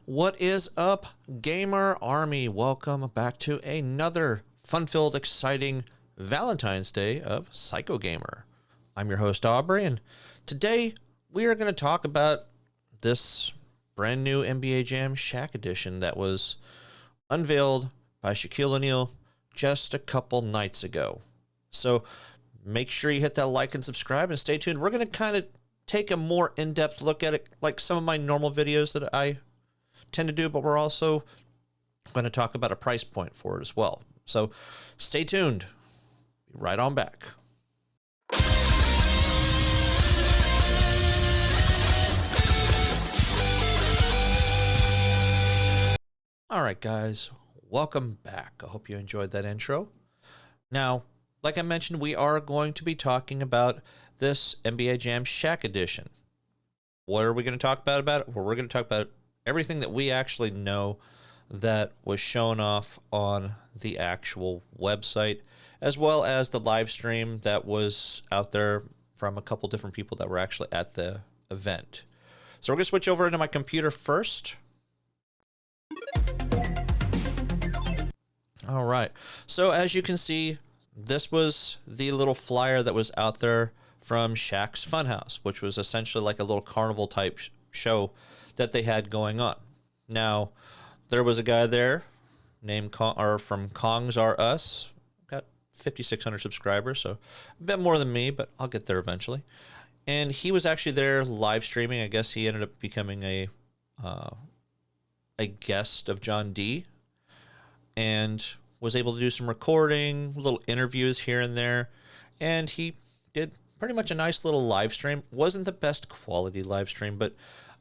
What is up, Gamer Army? Welcome back to another fun-filled, exciting Valentine's Day of Psycho Gamer. I'm your host, Aubrey, and today we are going to talk about this brand new NBA Jam Shaq Edition that was unveiled by Shaquille O'Neal just a couple nights ago. So make sure you hit that like and subscribe and stay tuned. We're going to kind of take a more in-depth look at it, like some of my normal videos that I tend to do, but we're also going to talk about a price point for it as well. So stay tuned. Be right on back. All right, guys, welcome back. I hope you enjoyed that intro. Now, like I mentioned, we are going to be talking about this NBA Jam Shaq Edition. What are we going to talk about it? Well, we're going to talk about everything that we actually know that was shown off on the actual website, as well as the live stream that was out there from a couple different people that were actually at the event. So we're going to switch over into my computer first. All right. So as you can see, this was the little flyer that was out there from Shaq's Funhouse, which was essentially like a little carnival type show that they had going on. Now, there was a guy there named from Kongs R Us, got 5,600 subscribers, so a bit more than me, but I'll get there eventually. And he was actually there live streaming. I guess he ended up becoming a guest of John D. and was able to do some recording, little interviews here and there, and he did pretty much a nice little live stream. Wasn't the best quality live stream, but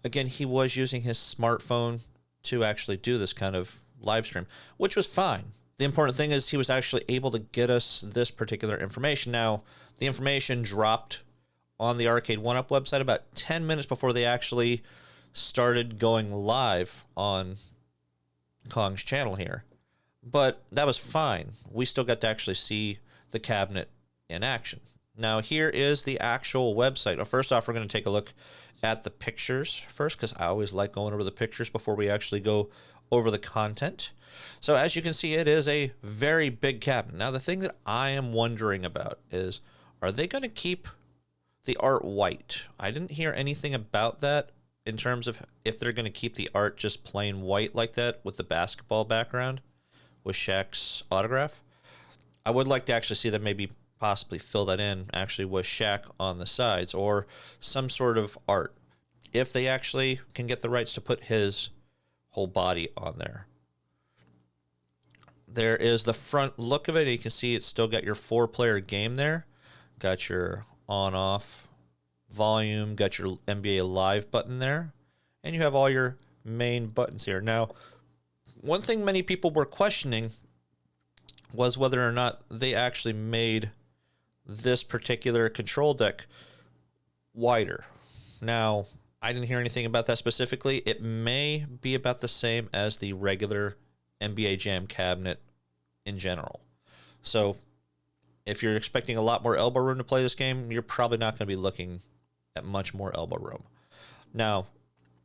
again, he was using his smartphone to actually do this kind of live stream, which was fine. The important thing is he was actually able to get us this particular information. Now, the information dropped on the Arcade1up website about 10 minutes before they actually started going live on Kong's channel here. But that was fine. We still got to actually see the cabinet in action. Now, here is the actual website. Well, first off, we're going to take a look at the pictures first, because I always like going over the pictures before we actually go over the content. So as you can see, it is a very big cabinet. Now, the thing that I am wondering about is, are they going to keep the art white? I didn't hear anything about that in terms of if they're going to keep the art just plain white like that with the basketball background with Shaq's autograph. I would like to actually see them maybe possibly fill that in actually with Shaq on the sides or some sort of art, if they actually can get the rights to put his whole body on there. There is the front look of it. You can see it's still got your 4-player game there. Got your on-off volume, got your NBA Live button there, and you have all your main buttons here. Now, one thing many people were questioning was whether or not they actually made this particular control deck wider. Now, I didn't hear anything about that specifically. It may be about the same as the regular NBA Jam cabinet in general. So if you're expecting a lot more elbow room to play this game, you're probably not going to be looking at much more elbow room. Now,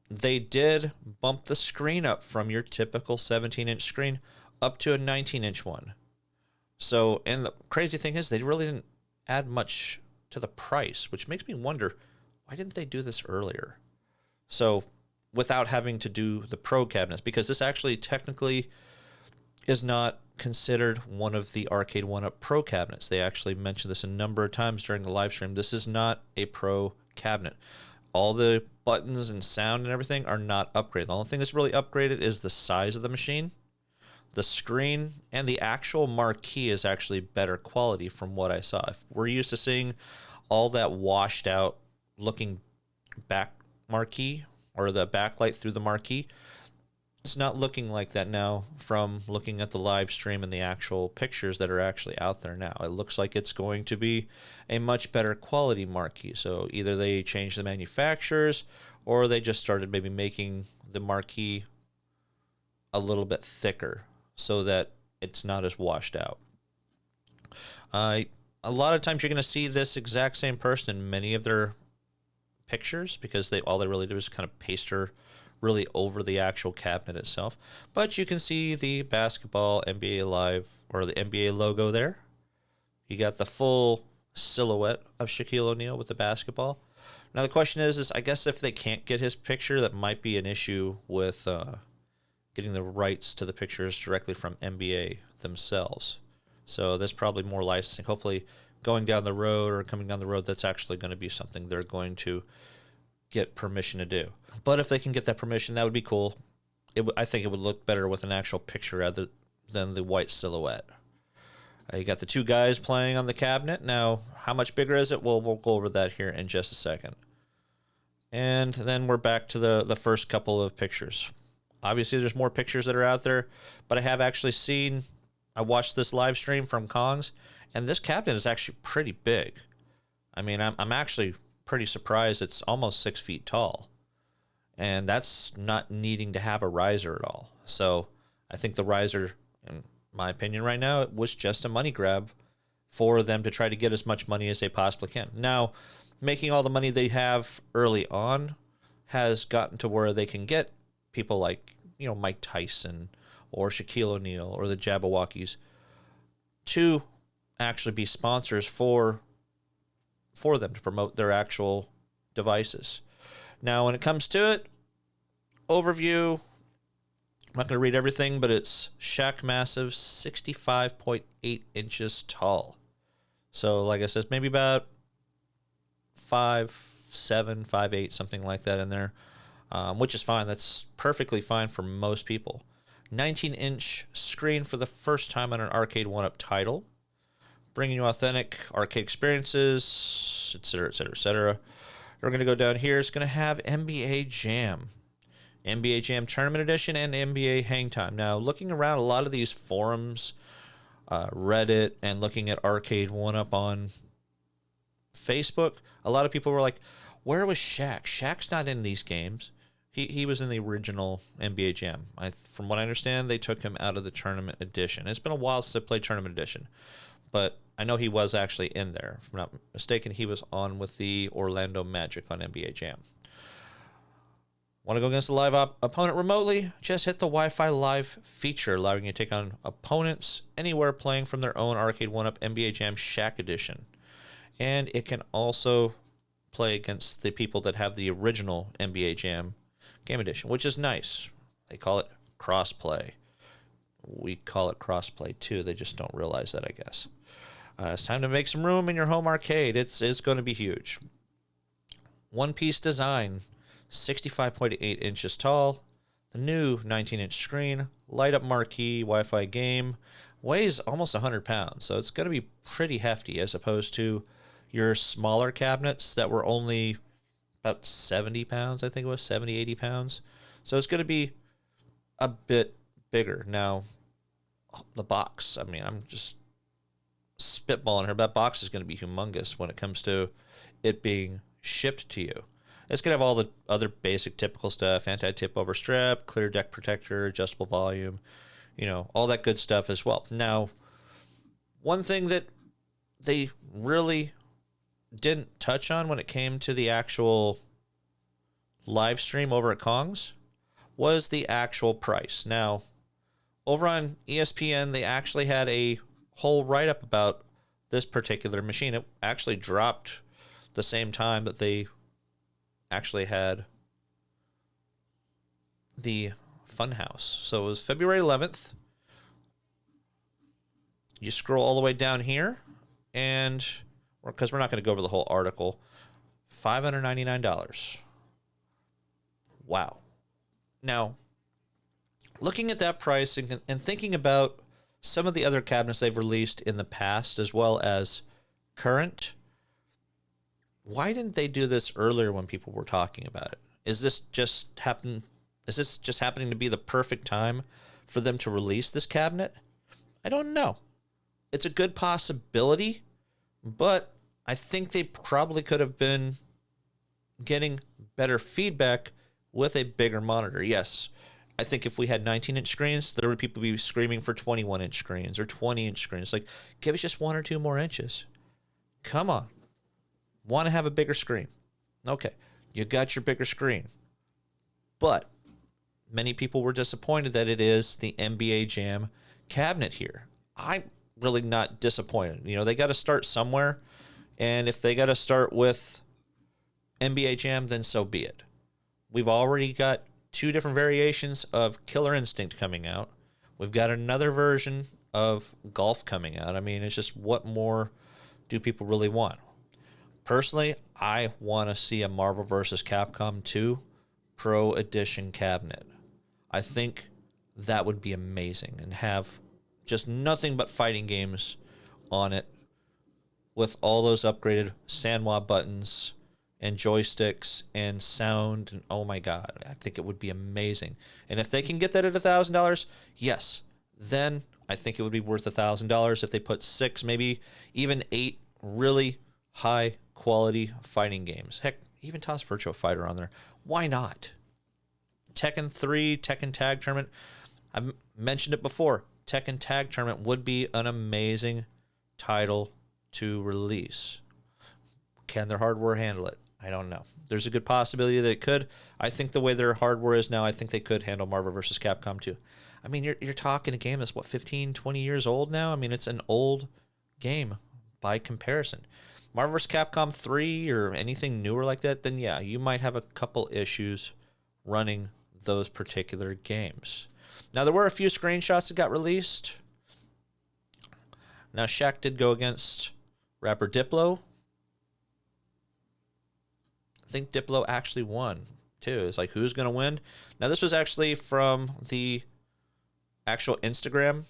they did bump the screen up from your typical 17-inch screen up to a 19-inch one. So, and the crazy thing is, they really didn't add much to the price, which makes me wonder, why didn't they do this earlier? So, without having to do the Pro cabinets, because this actually technically is not considered one of the Arcade1up Pro cabinets. They actually mentioned this a number of times during the live stream. This is not a Pro cabinet. All the buttons and sound and everything are not upgraded. The only thing that's really upgraded is the size of the machine. The screen and the actual marquee is actually better quality from what I saw. If we're used to seeing all that washed out looking back marquee or the backlight through the marquee, it's not looking like that now from looking at the live stream and the actual pictures that are actually out there now. It looks like it's going to be a much better quality marquee. So either they changed the manufacturers or they just started maybe making the marquee a little bit thicker so that it's not as washed out. A lot of times you're going to see this exact same person in many of their pictures because all they really do is kind of paste her really over the actual cabinet itself. But you can see the basketball NBA Live, or the NBA logo there. You got the full silhouette of Shaquille O'Neal with the basketball. Now the question is I guess if they can't get his picture, that might be an issue with getting the rights to the pictures directly from NBA themselves. So that's probably more licensing. Hopefully going down the road or coming down the road, that's actually going to be something they're going to get permission to do. But if they can get that permission, that would be cool. I think it would look better with an actual picture rather than the white silhouette. You got the two guys playing on the cabinet. Now, how much bigger is it? Well, we'll go over that here in just a second. And then we're back to the first couple of pictures. Obviously, there's more pictures that are out there, but I have actually seen, I watched this live stream from Kong's, and this cabinet is actually pretty big. I mean, I'm actually pretty surprised it's almost 6 feet tall. And that's not needing to have a riser at all. So I think the riser, in my opinion right now, it was just a money grab for them to try to get as much money as they possibly can. Now, making all the money they have early on has gotten to where they can get people like, you know, Mike Tyson or Shaquille O'Neal or the Jabberwockies to actually be sponsors for them to promote their actual devices. Now, when it comes to it, overview, I'm not going to read everything, but it's Shaq Massive, 65.8 inches tall. So, like I said, maybe about 5'7", 5'8", something like that in there, which is fine. That's perfectly fine for most people. 19-inch screen for the first time on an Arcade1up title, bringing you authentic arcade experiences, etc., etc., etc. We're going to go down here. It's going to have NBA Jam. NBA Jam Tournament Edition and NBA Hang Time. Now, looking around a lot of these forums, Reddit, and looking at Arcade1up on Facebook, a lot of people were like, where was Shaq? Shaq's not in these games. He was in the original NBA Jam. From what I understand, they took him out of the Tournament Edition. It's been a while since I played Tournament Edition, but I know he was actually in there. If I'm not mistaken, he was on with the Orlando Magic on NBA Jam. Want to go against a live opponent remotely? Just hit the Wi-Fi Live feature, allowing you to take on opponents anywhere playing from their own Arcade1up NBA Jam Shaq Edition. And it can also play against the people that have the original NBA Jam Game Edition, which is nice. They call it crossplay. We call it crossplay too. They just don't realize that, I guess. It's time to make some room in your home arcade. It's going to be huge. One-piece design. 65.8 inches tall, the new 19-inch screen, light-up marquee, Wi-Fi game, weighs almost 100 pounds, so it's going to be pretty hefty as opposed to your smaller cabinets that were only about 70 pounds, I think it was, 70, 80 pounds. So it's going to be a bit bigger. Now, the box, I mean, I'm just spitballing here, but that box is going to be humongous when it comes to it being shipped to you. It's going to have all the other basic typical stuff, anti-tip over strap, clear deck protector, adjustable volume, you know, all that good stuff as well. Now, one thing that they really didn't touch on when it came to the actual live stream over at Kong's was the actual price. Now, over on ESPN, they actually had a whole write-up about this particular machine. It actually dropped the same time that they actually had the Funhouse. So it was February 11th. You scroll all the way down here, and because we're not going to go over the whole article, $599. Wow. Now, looking at that price and thinking about some of the other cabinets they've released in the past as well as current, why didn't they do this earlier when people were talking about it? Is this just happening to be the perfect time for them to release this cabinet? I don't know. It's a good possibility, but I think they probably could have been getting better feedback with a bigger monitor. Yes, I think if we had 19-inch screens, there would people be screaming for 21-inch screens or 20-inch screens. Like, give us just 1 or 2 more inches. Come on. Want to have a bigger screen. Okay, you got your bigger screen. But many people were disappointed that it is the NBA Jam cabinet here. I'm really not disappointed. You know, they got to start somewhere. And if they got to start with NBA Jam, then so be it. We've already got 2 different variations of Killer Instinct coming out. We've got another version of Golf coming out. I mean, it's just, what more do people really want? Personally, I want to see a Marvel vs. Capcom 2 Pro Edition cabinet. I think that would be amazing, and have just nothing but fighting games on it with all those upgraded Sanwa buttons and joysticks and sound, and oh my god, I think it would be amazing. And if they can get that at $1,000, yes, then I think it would be worth $1,000 if they put 6, maybe even 8 really high quality fighting games. Heck, even toss Virtua Fighter on there. Why not? Tekken 3, Tekken Tag Tournament. I've mentioned it before. Tekken Tag Tournament would be an amazing title to release. Can their hardware handle it? I don't know. There's a good possibility that it could. I think the way their hardware is now, I think they could handle Marvel vs. Capcom 2. I mean, you're talking a game that's, what, 15, 20 years old now? I mean, it's an old game by comparison. Marvel vs. Capcom 3 or anything newer like that, then yeah, you might have a couple issues running those particular games. Now, there were a few screenshots that got released. Now, Shaq did go against rapper Diplo. I think Diplo actually won, too. It's like, who's going to win? Now, this was actually from the actual Instagram.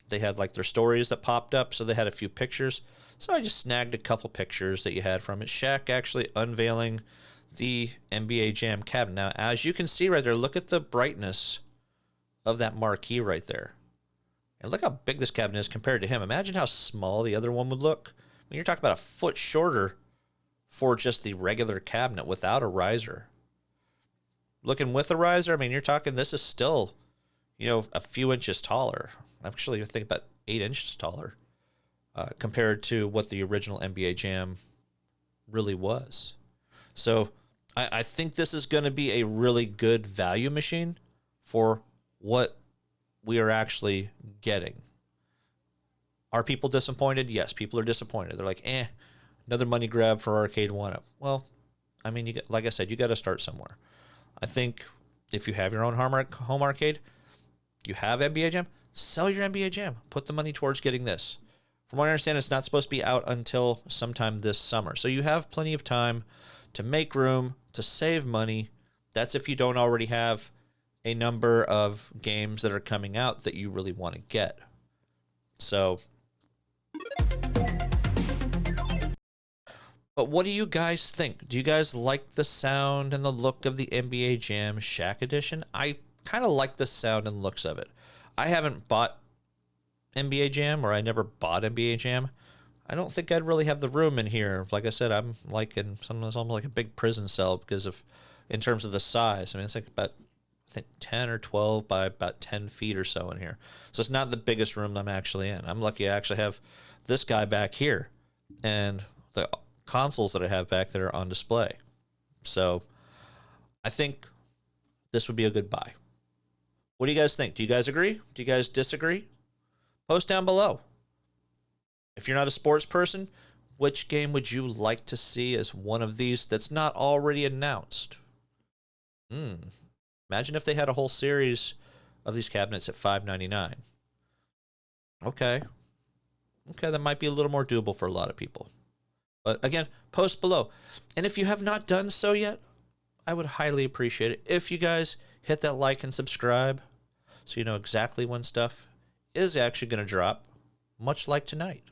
They had, like, their stories that popped up, so they had a few pictures. So I just snagged a couple pictures that you had from it. Shaq actually unveiling the NBA Jam cabinet. Now, as you can see right there, look at the brightness of that marquee right there. And look how big this cabinet is compared to him. Imagine how small the other one would look. I mean, you're talking about a foot shorter for just the regular cabinet without a riser. Looking with a riser, I mean, you're talking, this is still, you know, a few inches taller. Actually, I think about 8 inches taller compared to what the original NBA Jam really was. So I think this is going to be a really good value machine for what we are actually getting. Are people disappointed? Yes, people are disappointed. They're like, another money grab for Arcade1up. Well, I mean, like I said, you got to start somewhere. I think if you have your own home arcade, you have NBA Jam, sell your NBA Jam. Put the money towards getting this. From what I understand, it's not supposed to be out until sometime this summer. So you have plenty of time to make room, to save money. That's if you don't already have a number of games that are coming out that you really want to get. So, but what do you guys think? Do you guys like the sound and the look of the NBA Jam Shaq Edition? I kind of like the sound and looks of it. I haven't bought NBA Jam, or I never bought NBA Jam. I don't think I'd really have the room in here. Like I said, I'm like in sometimes almost like a big prison cell because of, in terms of the size. I mean, it's like about, I think 10 or 12 by about 10 feet or so in here. So it's not the biggest room I'm actually in. I'm lucky I actually have this guy back here and the consoles that I have back there on display. So I think this would be a good buy. What do you guys think? Do you guys agree? Do you guys disagree? Post down below. If you're not a sports person, which game would you like to see as one of these that's not already announced? Imagine if they had a whole series of these cabinets at $5.99. Okay, that might be a little more doable for a lot of people. But again, post below. And if you have not done so yet, I would highly appreciate it if you guys hit that like and subscribe so you know exactly when stuff is actually going to drop, much like tonight.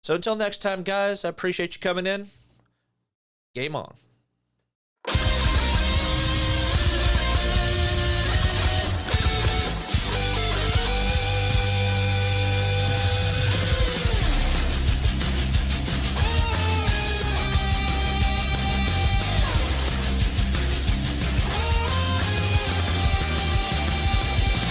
So until next time, guys, I appreciate you coming in. Game on.